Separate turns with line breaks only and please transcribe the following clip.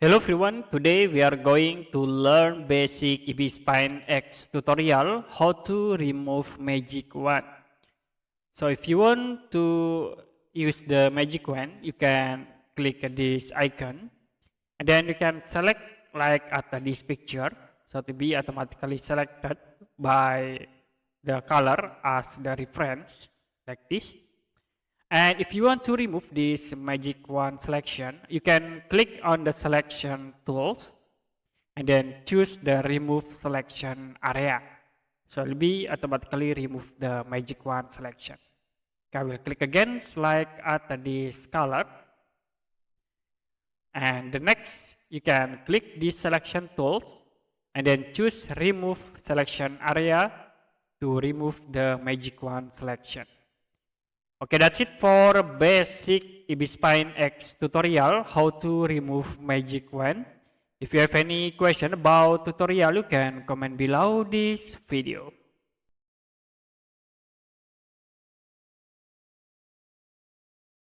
Hello everyone, today we are going to learn basic Ibis Paint X tutorial how to remove magic wand. So if you want to use the magic wand, you can click this icon and then you can select like at this picture, so to be automatically selected by the color as the reference like this. And if you want to remove this magic wand selection, you can click on the selection tools and then choose the remove selection area. So it will be automatically remove the magic wand selection. Okay, I will click again, select at this color. And the next, you can click this selection tools and then choose remove selection area to remove the magic wand selection. Okay, that's it for basic Ibis Paint X tutorial, how to remove magic wand. If you have any question about tutorial, you can comment below this video.